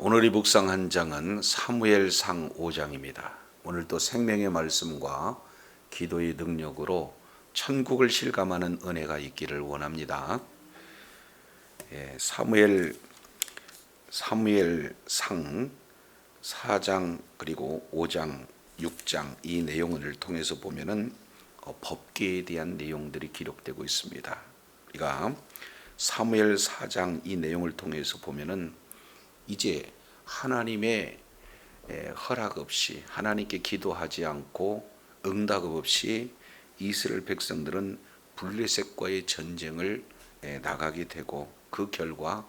오늘 이 묵상한 장은 사무엘상 5장입니다. 오늘도 생명의 말씀과 기도의 능력으로 천국을 실감하는 은혜가 있기를 원합니다. 사무엘상 4장 그리고 5장, 6장 이 내용을 통해서 보면은 법궤에 대한 내용들이 기록되고 있습니다. 우리가 사무엘 4장 이 내용을 통해서 보면은 이제 하나님의 허락 없이 하나님께 기도하지 않고 응답 없이 이스라엘 백성들은 블레셋과의 전쟁을 나가게 되고 그 결과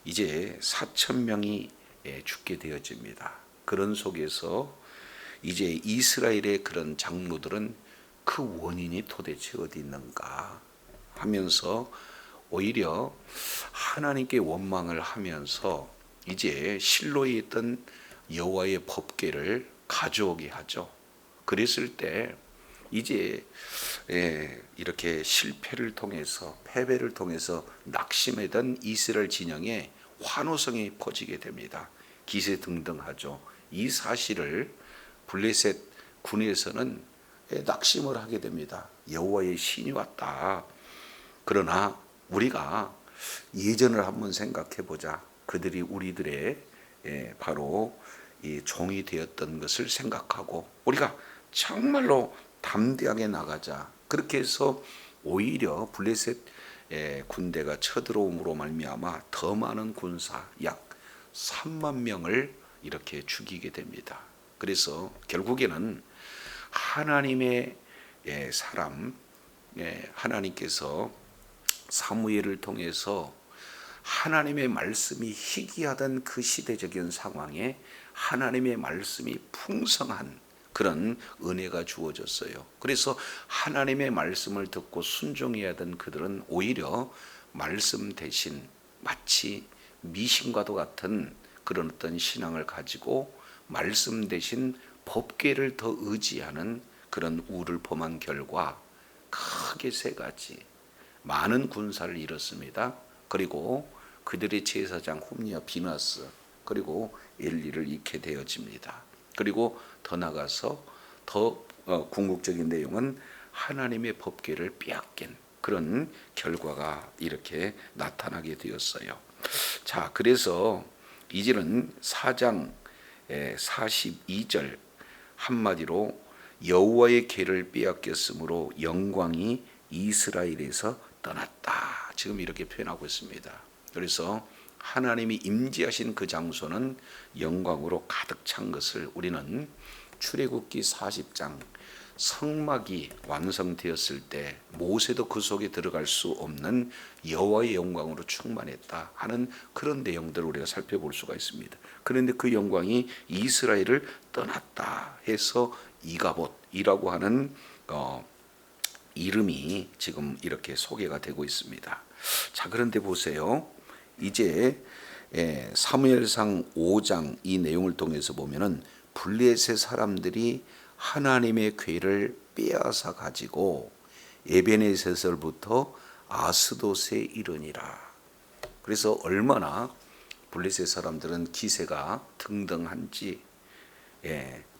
이제 4,000명이 죽게 되어집니다. 그런 속에서 이제 이스라엘의 그런 장로들은 그 원인이 도대체 어디 있는가 하면서 오히려 하나님께 원망을 하면서 이제 실로에 있던 여호와의 법궤를 가져오게 하죠. 그랬을 때 이제 이렇게 실패를 통해서 패배를 통해서 낙심하던 이스라엘 진영에 환호성이 퍼지게 됩니다. 기세등등하죠. 이 사실을 블레셋 군에서는 낙심을 하게 됩니다. 여호와의 신이 왔다. 그러나 우리가 예전을 한번 생각해 보자. 그들이 우리들의 바로 이 종이 되었던 것을 생각하고 우리가 정말로 담대하게 나가자. 그렇게 해서 오히려 블레셋 군대가 쳐들어옴으로 말미암아 더 많은 군사 약 3만 명을 이렇게 죽이게 됩니다. 그래서 결국에는 하나님의 사람 하나님께서 사무엘을 통해서 하나님의 말씀이 희귀하던 그 시대적인 상황에 하나님의 말씀이 풍성한 그런 은혜가 주어졌어요. 그래서 하나님의 말씀을 듣고 순종해야 하던 그들은 오히려 말씀 대신 마치 미신과도 같은 그런 어떤 신앙을 가지고 말씀 대신 법궤를 더 의지하는 그런 우를 범한 결과 크게 세 가지 많은 군사를 잃었습니다. 그리고 그들의 제사장 홈리와 비나스 그리고 엘리를 잃게 되어집니다. 그리고 더 나가서 더 궁극적인 내용은 하나님의 법궤를 빼앗긴 그런 결과가 이렇게 나타나게 되었어요. 자, 그래서 이제는 4장 42절 한마디로 여호와의 궤를 빼앗겼으므로 영광이 이스라엘에서 떠났다. 지금 이렇게 표현하고 있습니다. 그래서 하나님이 임재하신 그 장소는 영광으로 가득 찬 것을 우리는 출애굽기 40장 성막이 완성되었을 때 모세도 그 속에 들어갈 수 없는 여호와의 영광으로 충만했다 하는 그런 내용들을 우리가 살펴볼 수가 있습니다. 그런데 그 영광이 이스라엘을 떠났다 해서 이가봇이라고 하는 이름이 지금 이렇게 소개가 되고 있습니다. 자, 그런데 보세요. 이제 사무엘상 5장 이 내용을 통해서 보면은 블레셋 사람들이 하나님의 궤를 빼앗아 가지고 에베네셀서부터 아스돗에 이르니라. 그래서 얼마나 블레셋 사람들은 기세가 등등한지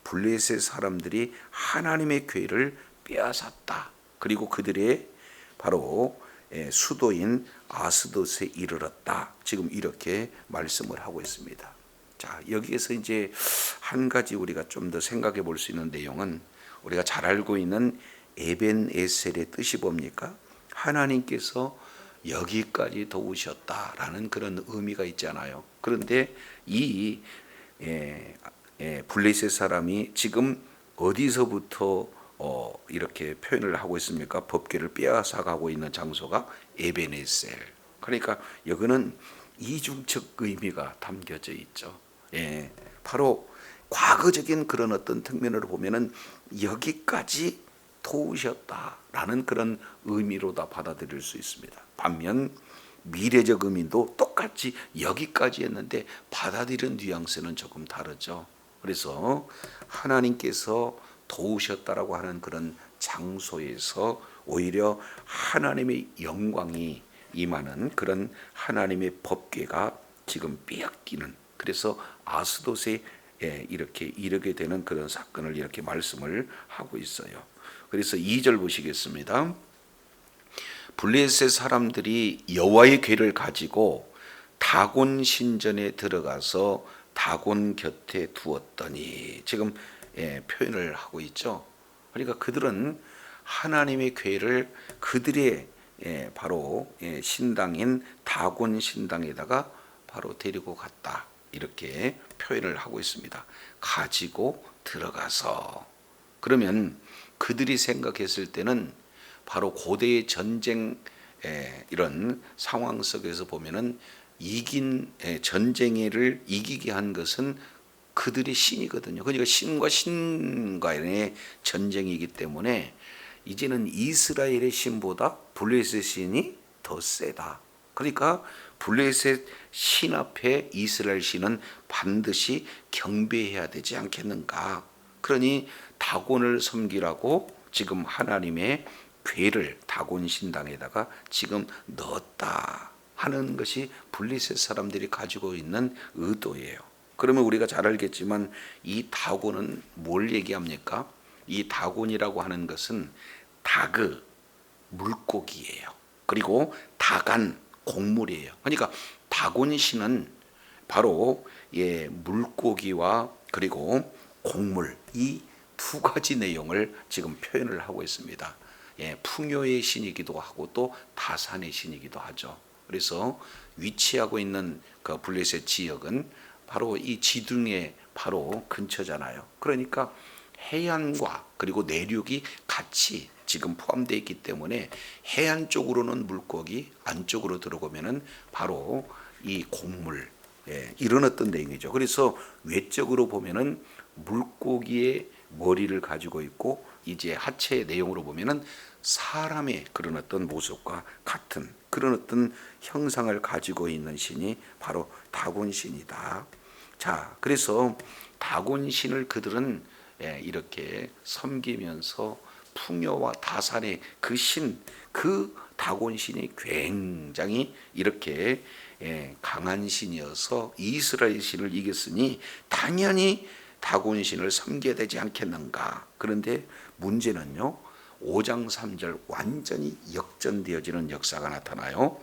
블레셋 사람들이 하나님의 궤를 빼앗았다. 그리고 그들의 바로 수도인 아스돗에 이르렀다. 지금 이렇게 말씀을 하고 있습니다. 자, 여기에서 이제 한 가지 우리가 좀 더 생각해 볼 수 있는 내용은 우리가 잘 알고 있는 에벤에셀의 뜻이 뭡니까? 하나님께서 여기까지 도우셨다라는 그런 의미가 있잖아요. 그런데 이 블레셋 사람이 지금 어디서부터 이렇게 표현을 하고 있습니까? 법궤를 빼앗아 가고 있는 장소가 에베네셀. 그러니까 여기는 이중적 의미가 담겨져 있죠. 바로 과거적인 그런 어떤 측면으로 보면은 여기까지 도우셨다라는 그런 의미로 다 받아들일 수 있습니다. 반면 미래적 의미도 똑같이 여기까지 했는데 받아들이는 뉘앙스는 조금 다르죠. 그래서 하나님께서 도우셨다라고 하는 그런 장소에서 오히려 하나님의 영광이 임하는 그런 하나님의 법궤가 지금 빼앗기는 그래서 아스돗에 이렇게 이르게 되는 그런 사건을 이렇게 말씀을 하고 있어요. 그래서 2절 보시겠습니다. 블레셋 사람들이 여호와의 궤를 가지고 다곤 신전에 들어가서 다곤 곁에 두었더니, 지금 표현을 하고 있죠. 그러니까 그들은 하나님의 궤를 그들의 바로 신당인 다곤 신당에다가 바로 데리고 갔다, 이렇게 표현을 하고 있습니다. 가지고 들어가서. 그러면 그들이 생각했을 때는 바로 고대의 전쟁 이런 상황 속에서 보면은 이긴 전쟁을 이기게 한 것은 그들의 신이거든요. 그러니까 신과 신과의 전쟁이기 때문에 이제는 이스라엘의 신보다 블레셋 신이 더 세다. 그러니까 블레셋 신 앞에 이스라엘 신은 반드시 경배해야 되지 않겠는가. 그러니 다곤을 섬기라고 지금 하나님의 궤를 다곤 신당에다가 지금 넣었다 하는 것이 블레셋 사람들이 가지고 있는 의도예요. 그러면 우리가 잘 알겠지만 이 다곤은 뭘 얘기합니까? 이 다곤이라고 하는 것은 다그, 물고기예요. 그리고 다간, 곡물이에요. 그러니까 다곤 신은 바로 물고기와 그리고 곡물, 이 두 가지 내용을 지금 표현을 하고 있습니다. 풍요의 신이기도 하고 또 다산의 신이기도 하죠. 그래서 위치하고 있는 그 블레셋 지역은 바로 이 지둥의 바로 근처잖아요. 그러니까 해안과 그리고 내륙이 같이 지금 포함되어 있기 때문에 해안 쪽으로는 물고기, 안쪽으로 들어오면은 바로 이 곡물, 이런 어떤 내용이죠. 그래서 외적으로 보면은 물고기의 머리를 가지고 있고, 이제 하체의 내용으로 보면은 사람의 그런 어떤 모습과 같은 그런 어떤 형상을 가지고 있는 신이 바로 다곤 신이다. 자, 그래서 다곤 신을 그들은 이렇게 섬기면서 풍요와 다산의 그 신, 그 다곤 신이 굉장히 이렇게 강한 신이어서 이스라엘 신을 이겼으니 당연히 다곤 신을 섬겨야 되지 않겠는가. 그런데 문제는요, 5장 3절 완전히 역전되어지는 역사가 나타나요.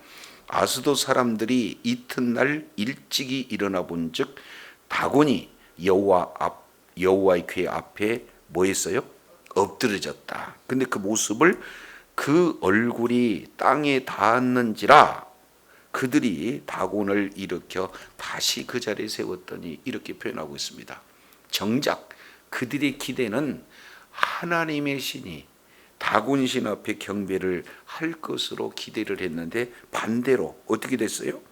아스돗 사람들이 이튿날 일찍이 일어나 본즉 다곤이 여호와의 궤 앞에 뭐 했어요? 엎드려졌다. 근데 그 모습을, 그 얼굴이 땅에 닿았는지라 그들이 다곤을 일으켜 다시 그 자리에 세웠더니, 이렇게 표현하고 있습니다. 정작 그들의 기대는 하나님의 신이 다곤 신 앞에 경배를 할 것으로 기대를 했는데 반대로 어떻게 됐어요?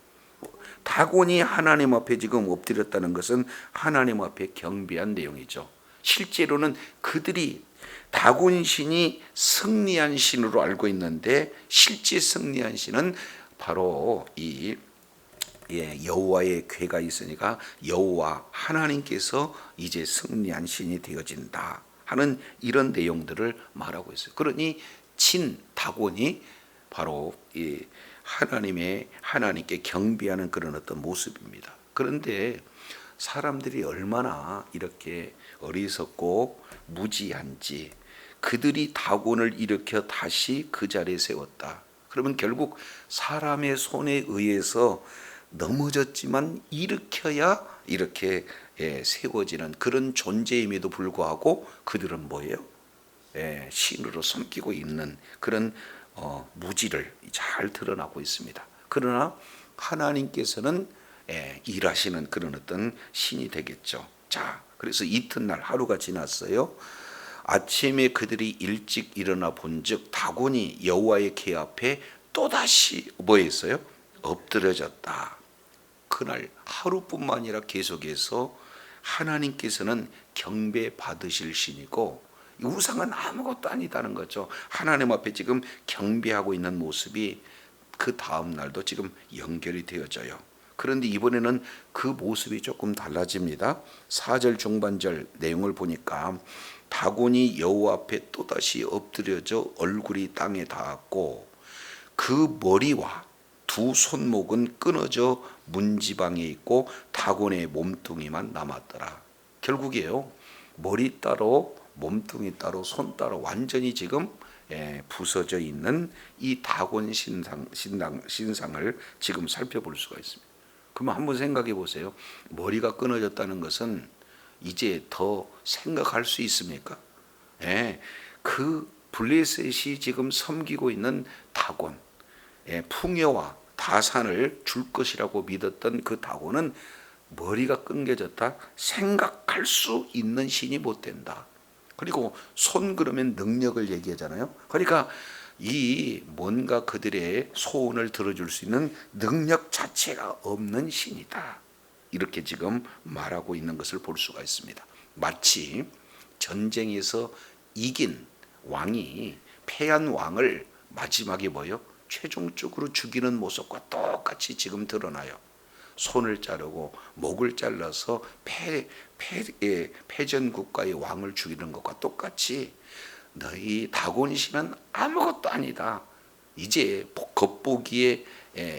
다곤이 하나님 앞에 지금 엎드렸다는 것은 하나님 앞에 경배한 내용이죠. 실제로는 그들이 다곤 신이 승리한 신으로 알고 있는데, 실제 승리한 신은 바로 이 여호와의 궤가 있으니까 여호와 하나님께서 이제 승리한 신이 되어진다 하는 이런 내용들을 말하고 있어요. 그러니 친 다곤이 바로 이 하나님께 경배하는 그런 어떤 모습입니다. 그런데 사람들이 얼마나 이렇게 어리석고 무지한지, 그들이 다곤을 일으켜 다시 그 자리에 세웠다. 그러면 결국 사람의 손에 의해서 넘어졌지만 일으켜야 이렇게 세워지는 그런 존재임에도 불구하고 그들은 뭐예요? 신으로 섬기고 있는 그런 무지를 잘 드러나고 있습니다. 그러나 하나님께서는 일하시는 그런 어떤 신이 되겠죠. 자, 그래서 이튿날 하루가 지났어요. 아침에 그들이 일찍 일어나 본즉 다곤이 여호와의 궤 앞에 또다시 뭐 했어요? 엎드려졌다. 그날 하루뿐만 아니라 계속해서 하나님께서는 경배 받으실 신이고 우상은 아무것도 아니다는 거죠. 하나님 앞에 지금 경배하고 있는 모습이 그 다음 날도 지금 연결이 되어져요. 그런데 이번에는 그 모습이 조금 달라집니다. 4절 중반절 내용을 보니까 다곤이 여호와 앞에 또다시 엎드려져 얼굴이 땅에 닿았고 그 머리와 두 손목은 끊어져 문지방에 있고 다곤의 몸뚱이만 남았더라. 결국에요, 머리 따로 몸뚱이 따로 손 따로 완전히 지금 부서져 있는 이 다곤 신상을 지금 살펴볼 수가 있습니다. 그러면 한번 생각해 보세요. 머리가 끊어졌다는 것은 이제 더 생각할 수 있습니까? 그 블레셋이 지금 섬기고 있는 다곤, 풍요와 다산을 줄 것이라고 믿었던 그 다곤은 머리가 끊겨졌다 생각할 수 있는 신이 못 된다. 그리고 손 그러면 능력을 얘기하잖아요. 그러니까 이 뭔가 그들의 소원을 들어줄 수 있는 능력 자체가 없는 신이다. 이렇게 지금 말하고 있는 것을 볼 수가 있습니다. 마치 전쟁에서 이긴 왕이 패한 왕을 마지막에 뭐요? 최종적으로 죽이는 모습과 똑같이 지금 드러나요. 손을 자르고 목을 잘라서 패전 국가의 왕을 죽이는 것과 똑같이 너희 다곤 신은 아무것도 아니다. 이제 겉보기에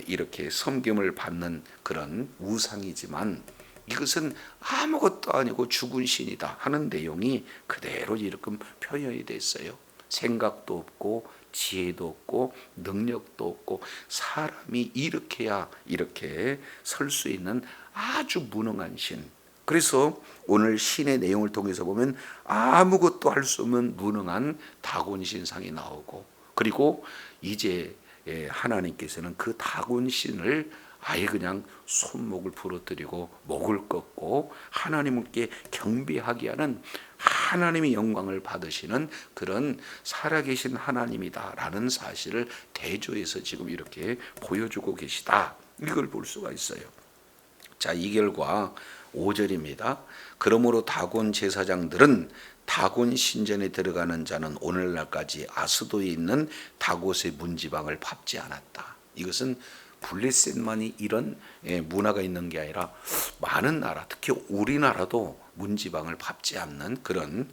이렇게 섬김을 받는 그런 우상이지만 이것은 아무것도 아니고 죽은 신이다 하는 내용이 그대로 이렇게 표현이 됐어요. 생각도 없고 지혜도 없고 능력도 없고 사람이 일으켜야 이렇게 설 수 있는 아주 무능한 신. 그래서 오늘 신의 내용을 통해서 보면 아무것도 할 수 없는 무능한 다곤 신상이 나오고, 그리고 이제 하나님께서는 그 다곤 신을 아예 그냥 손목을 부러뜨리고 목을 꺾고 하나님께 경배하게 하는, 하나님의 영광을 받으시는 그런 살아계신 하나님이다라는 사실을 대조해서 지금 이렇게 보여주고 계시다. 이걸 볼 수가 있어요. 자, 이 결과 5절입니다. 그러므로 다곤 제사장들은 다곤 신전에 들어가는 자는 오늘날까지 아스도에 있는 다곤의 문지방을 밟지 않았다. 이것은 블레셋만이 이런 문화가 있는 게 아니라 많은 나라, 특히 우리나라도 문지방을 밟지 않는 그런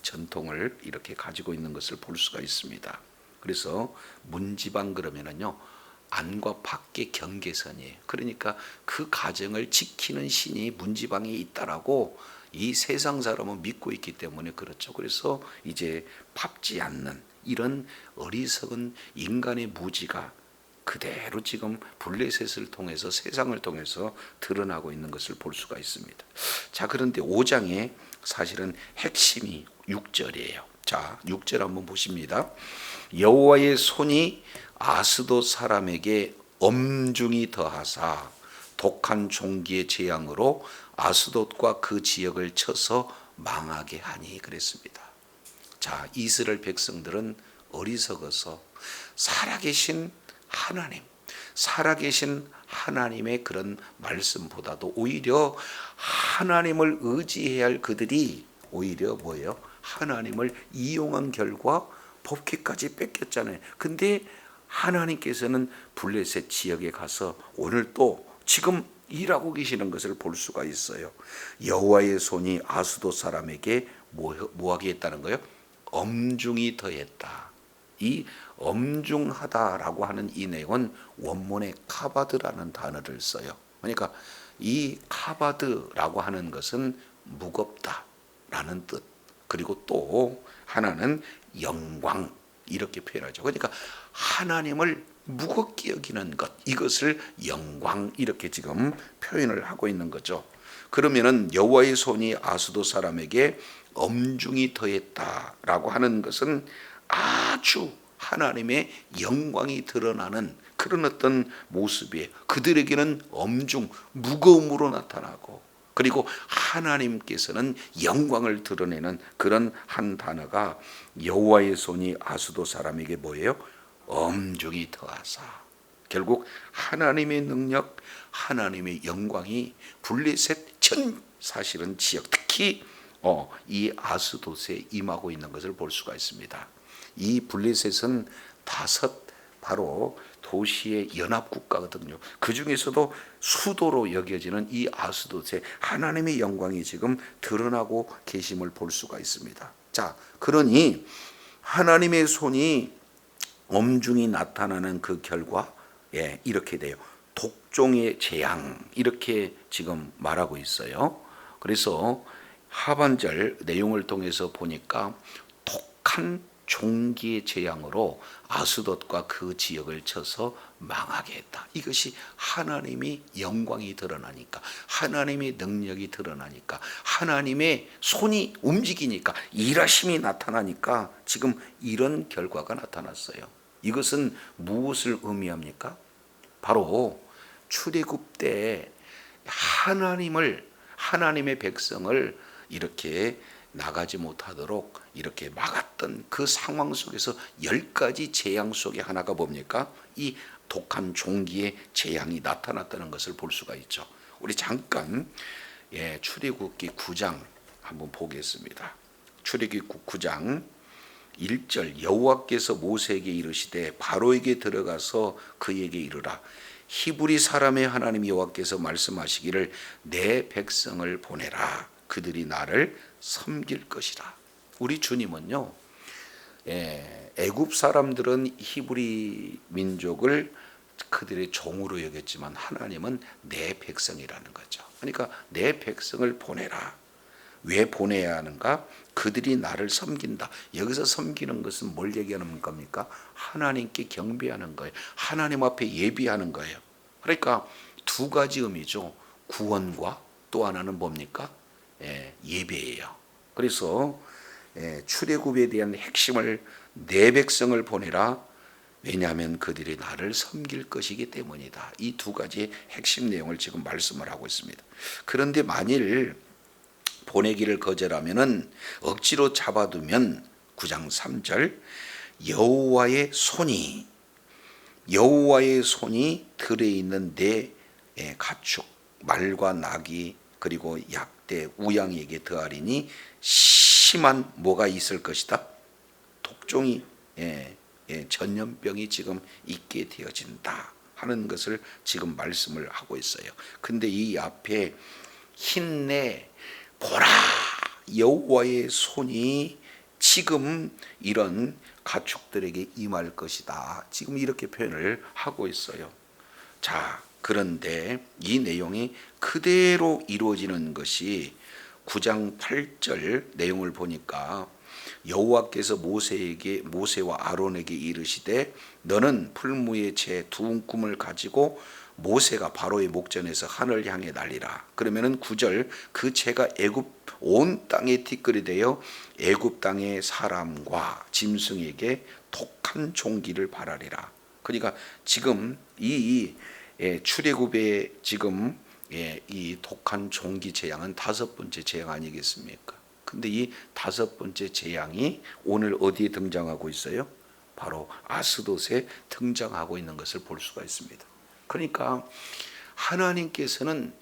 전통을 이렇게 가지고 있는 것을 볼 수가 있습니다. 그래서 문지방 그러면은요, 안과 밖의 경계선이에요. 그러니까 그 가정을 지키는 신이 문지방에 있다라고 이 세상 사람은 믿고 있기 때문에 그렇죠. 그래서 이제 밟지 않는 이런 어리석은 인간의 무지가 그대로 지금 블레셋을 통해서 세상을 통해서 드러나고 있는 것을 볼 수가 있습니다. 자, 그런데 5장의 사실은 핵심이 6절이에요. 자, 6절 한번 보십니다. 여호와의 손이 아스돗 사람에게 엄중히 더하사 독한 종기의 재앙으로 아스돗과 그 지역을 쳐서 망하게 하니 그랬습니다. 자, 이스라엘 백성들은 어리석어서 살아계신 하나님, 살아계신 하나님의 그런 말씀보다도 오히려 하나님을 의지해야 할 그들이 오히려 뭐예요? 하나님을 이용한 결과 법궤까지 뺏겼잖아요. 근데 하나님께서는 블레셋 지역에 가서 오늘 또 지금 일하고 계시는 것을 볼 수가 있어요. 여호와의 손이 아스돗 사람에게 뭐하게 했다는 거예요? 엄중히 더했다. 이 엄중하다라고 하는 이 내용은 원문에 카바드라는 단어를 써요. 그러니까 이 카바드라고 하는 것은 무겁다라는 뜻, 그리고 또 하나는 영광, 이렇게 표현하죠. 그러니까 하나님을 무겁게 여기는 것, 이것을 영광, 이렇게 지금 표현을 하고 있는 거죠. 그러면은 여호와의 손이 아스돗 사람에게 엄중히 더했다라고 하는 것은 아주 하나님의 영광이 드러나는 그런 어떤 모습이에요. 그들에게는 엄중, 무거움으로 나타나고, 그리고 하나님께서는 영광을 드러내는 그런 한 단어가 여호와의 손이 아스돗 사람에게 뭐예요? 엄중히 더하사. 결국 하나님의 능력, 하나님의 영광이 블레셋 전 사실은 지역, 특히 이 아스돗에 임하고 있는 것을 볼 수가 있습니다. 이 블레셋은 5 바로 도시의 연합국가거든요. 그 중에서도 수도로 여겨지는 이 아스돗에 하나님의 영광이 지금 드러나고 계심을 볼 수가 있습니다. 자, 그러니 하나님의 손이 엄중히 나타나는 그 결과 이렇게 돼요. 독종의 재앙 이렇게 지금 말하고 있어요. 그래서 하반절 내용을 통해서 보니까 독한 종기의 재앙으로 아스돗과 그 지역을 쳐서 망하게 했다. 이것이 하나님의 영광이 드러나니까, 하나님의 능력이 드러나니까, 하나님의 손이 움직이니까, 일하심이 나타나니까 지금 이런 결과가 나타났어요. 이것은 무엇을 의미합니까? 바로 출애굽 때 하나님의 백성을 이렇게 나가지 못하도록 이렇게 막았던 그 상황 속에서 10가지 재앙 속에 하나가 뭡니까? 이 독한 종기의 재앙이 나타났다는 것을 볼 수가 있죠. 우리 잠깐 출애굽기 9장 한번 보겠습니다. 출애굽기 9장 1절 여호와께서 모세에게 이르시되 바로에게 들어가서 그에게 이르라 히브리 사람의 하나님 여호와께서 말씀하시기를 내 백성을 보내라 그들이 나를 섬길 것이라. 우리 주님은요, 애굽 사람들은 히브리 민족을 그들의 종으로 여겼지만 하나님은 내 백성이라는 거죠. 그러니까 내 백성을 보내라. 왜 보내야 하는가? 그들이 나를 섬긴다. 여기서 섬기는 것은 뭘 얘기하는 겁니까? 하나님께 경배하는 거예요. 하나님 앞에 예비하는 거예요. 그러니까 두 가지 의미죠. 구원과 또 하나는 뭡니까? 예배예요. 그래서 출애굽에 대한 핵심을 내 백성을 보내라. 왜냐하면 그들이 나를 섬길 것이기 때문이다. 이 두 가지의 핵심 내용을 지금 말씀을 하고 있습니다. 그런데 만일 보내기를 거절하면은 억지로 잡아두면 9장 3절 여호와의 손이 들에 있는 내 가축 말과 나귀 그리고 약대 우양에게 더하리니 심한 뭐가 있을 것이다. 독종이 전염병이 지금 있게 되어진다 하는 것을 지금 말씀을 하고 있어요. 근데 이 앞에 힘내 보라 여호와의 손이 지금 이런 가축들에게 임할 것이다. 지금 이렇게 표현을 하고 있어요. 자, 그런데 이 내용이 그대로 이루어지는 것이 9장 8절 내용을 보니까 여호와께서 모세와 아론에게 이르시되 너는 풀무의 재 두 움큼을 가지고 모세가 바로의 목전에서 하늘 향해 날리라. 그러면은 9절 그 재가 애굽 온 땅에 티끌이 되어 애굽 땅의 사람과 짐승에게 독한 종기를 발하리라. 그러니까 지금 이 출애굽의 지금 이 독한 종기 재앙은 5번째 재앙 아니겠습니까? 근데 이 5번째 재앙이 오늘 어디에 등장하고 있어요? 바로 아스돗에 등장하고 있는 것을 볼 수가 있습니다. 그러니까 하나님께서는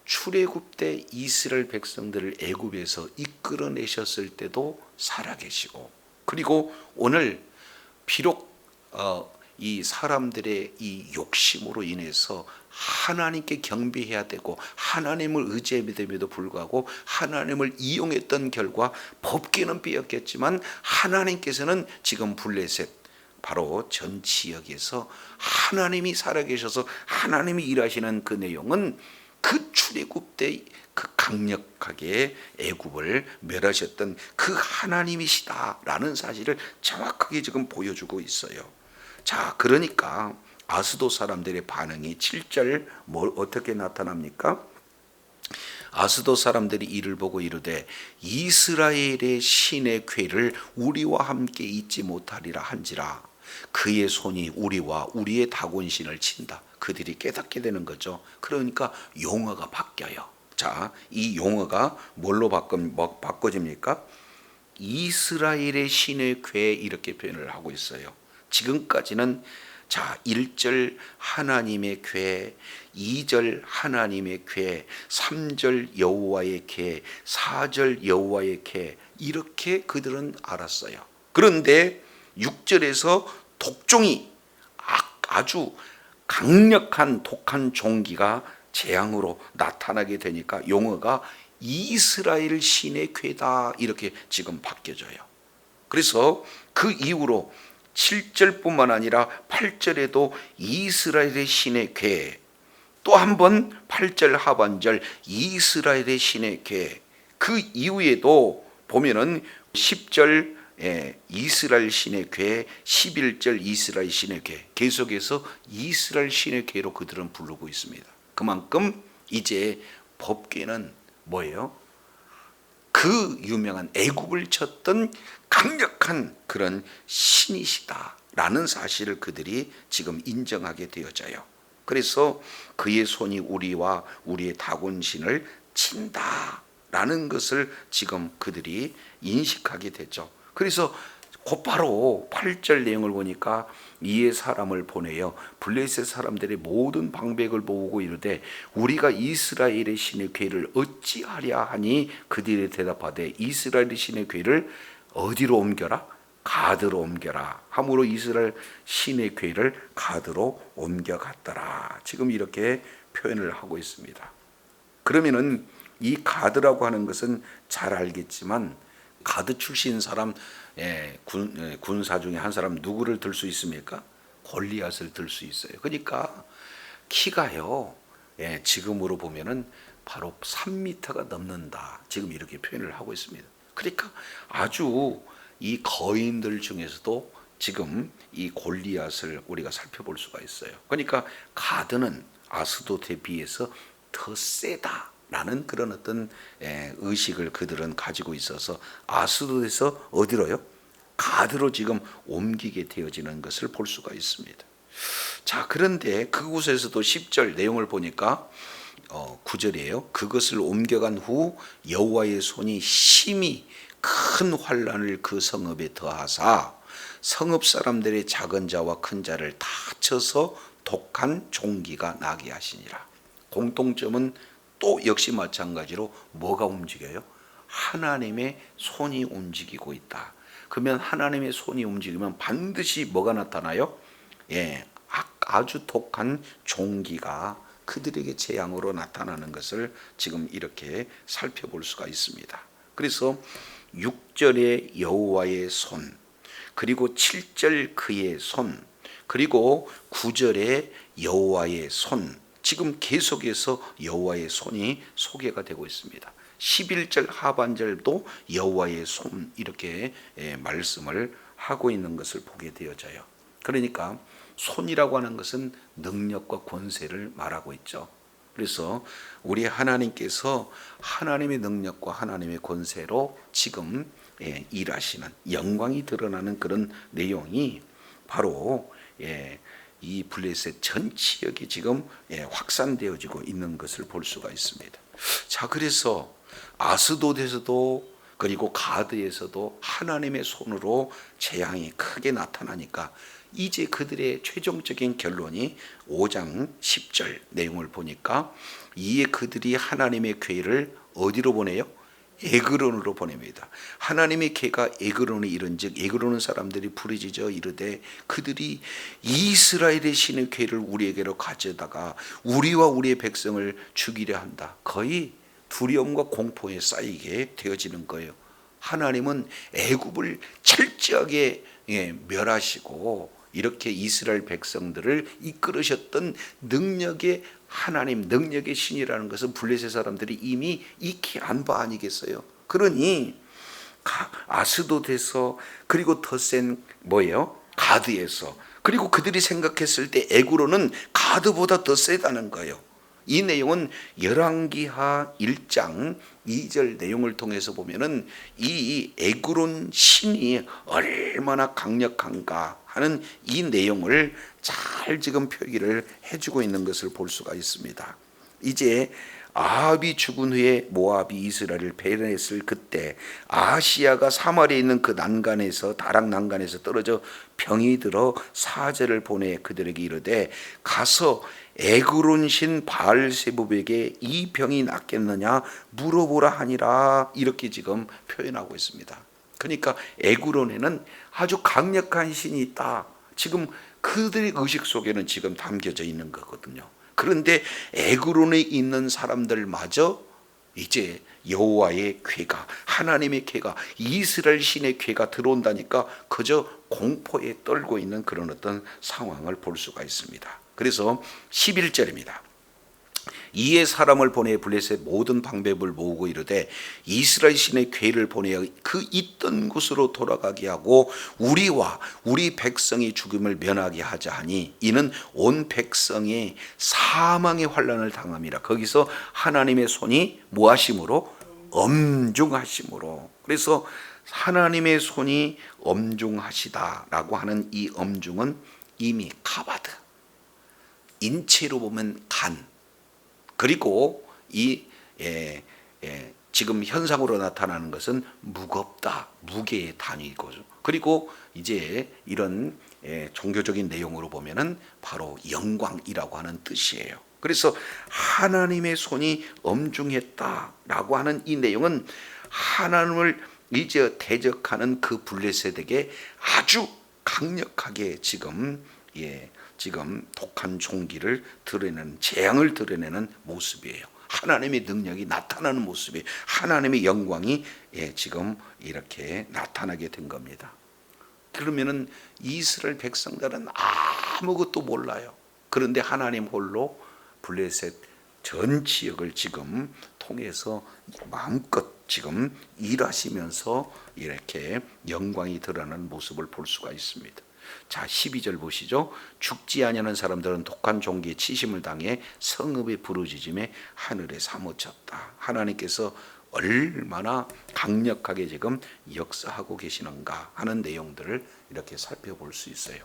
출애굽 때 이스라엘 백성들을 애굽에서 이끌어내셨을 때도 살아계시고, 그리고 오늘 비록 이 사람들의 이 욕심으로 인해서 하나님께 경배해야 되고 하나님을 의지함에도 불구하고 하나님을 이용했던 결과 법궤는 빼앗겼지만 하나님께서는 지금 블레셋 바로 전 지역에서 하나님이 살아계셔서 하나님이 일하시는 그 내용은 그 출애굽 때 그 강력하게 애굽을 멸하셨던 그 하나님이시다라는 사실을 정확하게 지금 보여주고 있어요. 자, 그러니까 아스돗 사람들의 반응이 7절 어떻게 나타납니까? 아스돗 사람들이 이를 보고 이르되 이스라엘의 신의 궤를 우리와 함께 잊지 못하리라 한지라 그의 손이 우리와 우리의 다곤신을 친다. 그들이 깨닫게 되는 거죠. 그러니까 용어가 바뀌어요. 자, 이 용어가 뭘로 바꿔집니까? 이스라엘의 신의 궤 이렇게 표현을 하고 있어요. 지금까지는 자 1절 하나님의 궤, 2절 하나님의 궤, 3절 여호와의 궤, 4절 여호와의 궤 이렇게 그들은 알았어요. 그런데 6절에서 독종이 아주 강력한 독한 종기가 재앙으로 나타나게 되니까 용어가 이스라엘 신의 궤다 이렇게 지금 바뀌어져요. 그래서 그 이후로 7절뿐만 아니라 8절에도 이스라엘의 신의 궤, 또 한 번 8절 하반절 이스라엘의 신의 궤, 그 이후에도 보면은 10절 이스라엘 신의 궤, 11절 이스라엘 신의 궤, 계속해서 이스라엘 신의 궤로 그들은 부르고 있습니다. 그만큼 이제 법궤는 뭐예요? 그 유명한 애굽을 쳤던 강력한 그런 신이시다라는 사실을 그들이 지금 인정하게 되어져요. 그래서 그의 손이 우리와 우리의 다곤신을 친다라는 것을 지금 그들이 인식하게 되죠. 그래서 곧바로 8절 내용을 보니까 이에 사람을 보내어 블레셋 사람들의 모든 방백을 모으고 이르되 우리가 이스라엘의 신의 궤를 어찌하랴 하니 그들이 대답하되 이스라엘의 신의 궤를 어디로 옮겨라? 가드로 옮겨라 함으로 이스라엘 신의 궤를 가드로 옮겨갔더라. 지금 이렇게 표현을 하고 있습니다. 그러면은 이 가드라고 하는 것은 잘 알겠지만 가드 출신 사람 군사 중에 한 사람 누구를 들 수 있습니까? 골리앗을 들 수 있어요. 그러니까 키가요, 지금으로 보면은 바로 3m가 넘는다. 지금 이렇게 표현을 하고 있습니다. 그러니까 아주 이 거인들 중에서도 지금 이 골리앗을 우리가 살펴볼 수가 있어요. 그러니까 가드는 아스돗에 비해서 더 세다라는 그런 어떤 의식을 그들은 가지고 있어서 아스돗에서 어디로요? 가드로 지금 옮기게 되어지는 것을 볼 수가 있습니다. 자, 그런데 그곳에서도 10절 내용을 보니까 9절이에요. 그것을 옮겨간 후 여호와의 손이 심히 큰 환난을 그 성읍에 더하사 성읍 사람들의 작은 자와 큰 자를 다 쳐서 독한 종기가 나게 하시니라. 공통점은 또 역시 마찬가지로 뭐가 움직여요? 하나님의 손이 움직이고 있다. 그러면 하나님의 손이 움직이면 반드시 뭐가 나타나요? 아주 독한 종기가 그들에게 재앙으로 나타나는 것을 지금 이렇게 살펴볼 수가 있습니다. 그래서 6절에 여호와의 손, 그리고 7절 그의 손, 그리고 9절에 여호와의 손, 지금 계속해서 여호와의 손이 소개가 되고 있습니다. 11절 하반절도 여호와의 손 이렇게 말씀을 하고 있는 것을 보게 되어져요. 그러니까 손이라고 하는 것은 능력과 권세를 말하고 있죠. 그래서 우리 하나님께서 하나님의 능력과 하나님의 권세로 지금 일하시는 영광이 드러나는 그런 내용이 바로 이 블레셋 전 지역이 지금 확산되어지고 있는 것을 볼 수가 있습니다. 자, 그래서 아스돗에서도 그리고 가드에서도 하나님의 손으로 재앙이 크게 나타나니까 이제 그들의 최종적인 결론이 5장 10절 내용을 보니까 이에 그들이 하나님의 궤를 어디로 보내요? 에그론으로 보냅니다. 하나님의 궤가 에그론에 이른즉 에그론은 사람들이 부르짖어 이르되 그들이 이스라엘의 신의 궤를 우리에게로 가져다가 우리와 우리의 백성을 죽이려 한다. 거의 두려움과 공포에 쌓이게 되어지는 거예요. 하나님은 애굽을 철저하게 멸하시고 이렇게 이스라엘 백성들을 이끌으셨던 능력의 하나님, 능력의 신이라는 것은 블레셋 사람들이 이미 익히 안 바 아니겠어요. 그러니 아스돗에서 그리고 더 센 뭐예요? 가드에서, 그리고 그들이 생각했을 때 에그론은 가드보다 더 세다는 거예요. 이 내용은 열왕기하 1장 2절 내용을 통해서 보면은 이 에그론 신이 얼마나 강력한가 하는 이 내용을 잘 지금 표기를 해주고 있는 것을 볼 수가 있습니다. 이제 아합이 죽은 후에 모압이 이스라엘을 배반했을 그때 아하시야가 사마리아에 있는 그 난간에서 다락 난간에서 떨어져 병이 들어 사제를 보내 그들에게 이르되 가서 에그론 신 바알세붑에게 이 병이 낫겠느냐 물어보라 하니라. 이렇게 지금 표현하고 있습니다. 그러니까 에그론에는 아주 강력한 신이 있다. 지금 그들의 의식 속에는 지금 담겨져 있는 거거든요. 그런데 에그론에 있는 사람들마저 이제 여호와의 궤가, 하나님의 궤가, 이스라엘 신의 궤가 들어온다니까 그저 공포에 떨고 있는 그런 어떤 상황을 볼 수가 있습니다. 그래서 11절입니다. 이에 사람을 보내 블레셋 모든 방백을 모으고 이르되 이스라엘 신의 궤를 보내어 그 있던 곳으로 돌아가게 하고 우리와 우리 백성이 죽음을 면하게 하자 하니 이는 온 백성이 사망의 환난을 당함이라. 거기서 하나님의 손이 무하심으로 엄중하심으로. 그래서 하나님의 손이 엄중하시다라고 하는 이 엄중은 이미 카바드, 인체로 보면 간, 그리고 이 지금 현상으로 나타나는 것은 무겁다, 무게의 단위고, 그리고 이제 이런 종교적인 내용으로 보면은 바로 영광이라고 하는 뜻이에요. 그래서 하나님의 손이 엄중했다라고 하는 이 내용은 하나님을 이제 대적하는 그 블레셋에게 아주 강력하게 지금 독한 종기를 드러내는, 재앙을 드러내는 모습이에요. 하나님의 능력이 나타나는 모습이에요. 하나님의 영광이 지금 이렇게 나타나게 된 겁니다. 그러면은 이스라엘 백성들은 아무것도 몰라요. 그런데 하나님 홀로 블레셋 전 지역을 지금 통해서 마음껏 지금 일하시면서 이렇게 영광이 드러나는 모습을 볼 수가 있습니다. 자, 12절 보시죠. 죽지 아니하는 사람들은 독한 종기에 치심을 당해 성읍의 부르짖음에 하늘에 사무쳤다. 하나님께서 얼마나 강력하게 지금 역사하고 계시는가 하는 내용들을 이렇게 살펴볼 수 있어요.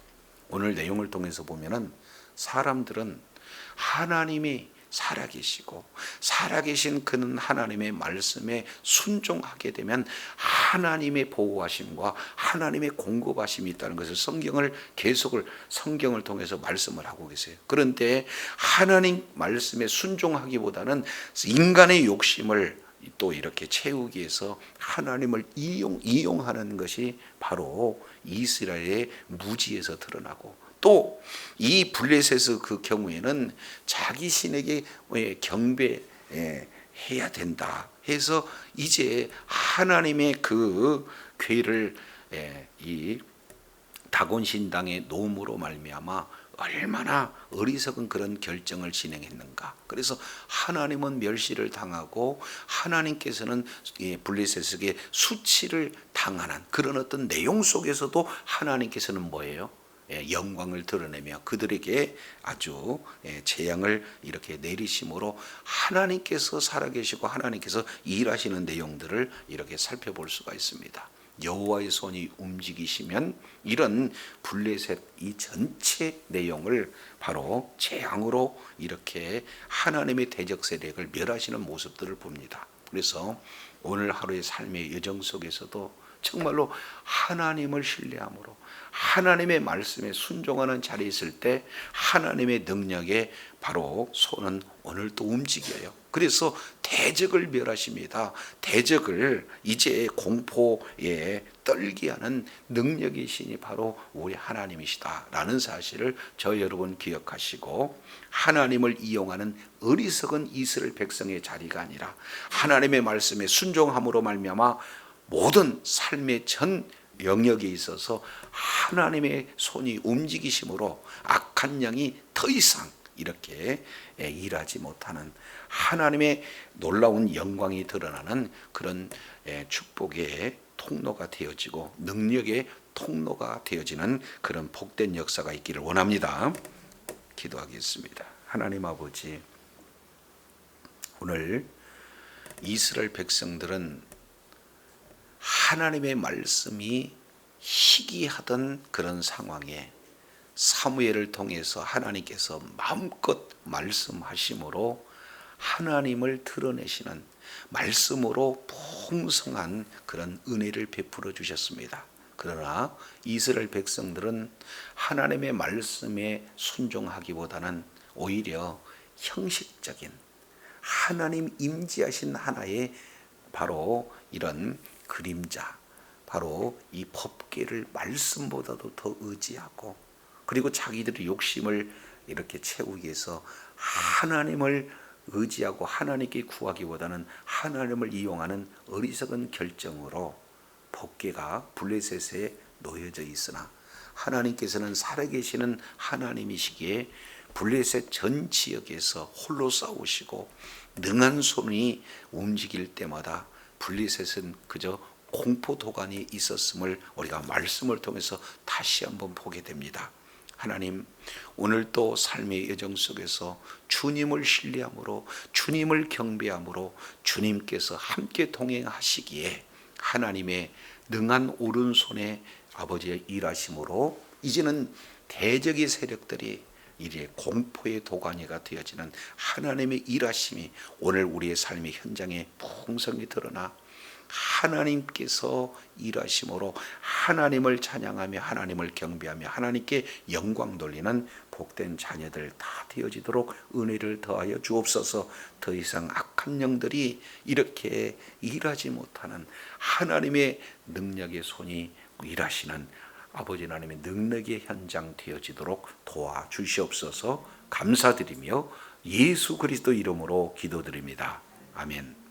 오늘 내용을 통해서 보면은 사람들은 하나님이 살아계시고 살아계신 그는 하나님의 말씀에 순종하게 되면 하나님의 보호하심과 하나님의 공급하심이 있다는 것을 성경을 통해서 말씀을 하고 계세요. 그런데 하나님 말씀에 순종하기보다는 인간의 욕심을 또 이렇게 채우기 위해서 하나님을 이용하는 것이 바로 이스라엘의 무지에서 드러나고, 또 이 블레셋의 그 경우에는 자기 신에게 경배해야 된다 해서 이제 하나님의 그 궤를 이 다곤 신당의 노음으로 말미암아 얼마나 어리석은 그런 결정을 진행했는가. 그래서 하나님은 멸시를 당하고 하나님께서는 블레셋에게 수치를 당하는 그런 어떤 내용 속에서도 하나님께서는 뭐예요? 영광을 드러내며 그들에게 아주 재앙을 이렇게 내리심으로 하나님께서 살아계시고 하나님께서 일하시는 내용들을 이렇게 살펴볼 수가 있습니다. 여호와의 손이 움직이시면 이런 블레셋 이 전체 내용을 바로 재앙으로 이렇게 하나님의 대적 세력을 멸하시는 모습들을 봅니다. 그래서 오늘 하루의 삶의 여정 속에서도 정말로 하나님을 신뢰함으로 하나님의 말씀에 순종하는 자리에 있을 때 하나님의 능력에 바로 손은 오늘도 움직여요. 그래서 대적을 멸하십니다. 대적을 이제 공포에 떨게 하는 능력이시니 바로 우리 하나님이시다라는 사실을 저 여러분 기억하시고, 하나님을 이용하는 어리석은 이스라엘 백성의 자리가 아니라 하나님의 말씀에 순종함으로 말미암아 모든 삶의 전 영역에 있어서 하나님의 손이 움직이심으로 악한 영이 더 이상 이렇게 일하지 못하는, 하나님의 놀라운 영광이 드러나는 그런 축복의 통로가 되어지고 능력의 통로가 되어지는 그런 복된 역사가 있기를 원합니다. 기도하겠습니다. 하나님 아버지, 오늘 이스라엘 백성들은 하나님의 말씀이 희귀하던 그런 상황에 사무엘을 통해서 하나님께서 마음껏 말씀하심으로 하나님을 드러내시는 말씀으로 풍성한 그런 은혜를 베풀어 주셨습니다. 그러나 이스라엘 백성들은 하나님의 말씀에 순종하기보다는 오히려 형식적인 하나님 임재하신 하나의 바로 이런 그림자, 바로 이 법궤를 말씀보다도 더 의지하고, 그리고 자기들의 욕심을 이렇게 채우기 위해서 하나님을 의지하고 하나님께 구하기보다는 하나님을 이용하는 어리석은 결정으로 법궤가 블레셋에 놓여져 있으나 하나님께서는 살아계시는 하나님이시기에 블레셋 전 지역에서 홀로 싸우시고 능한 손이 움직일 때마다 블레셋은 그저 공포도간이 있었음을 우리가 말씀을 통해서 다시 한번 보게 됩니다. 하나님, 오늘 또 삶의 여정 속에서 주님을 신뢰함으로, 주님을 경배함으로 주님께서 함께 동행하시기에 하나님의 능한 오른손에 아버지의 일하심으로 이제는 대적의 세력들이 이제 공포의 도가니가 되어지는 하나님의 일하심이 오늘 우리의 삶의 현장에 풍성히 드러나 하나님께서 일하심으로 하나님을 찬양하며 하나님을 경배하며 하나님께 영광 돌리는 복된 자녀들 다 되어지도록 은혜를 더하여 주옵소서. 더 이상 악한 영들이 이렇게 일하지 못하는 하나님의 능력의 손이 일하시는 아버지 하나님의 능력의 현장 되어지도록 도와주시옵소서. 감사드리며 예수 그리스도 이름으로 기도드립니다. 아멘.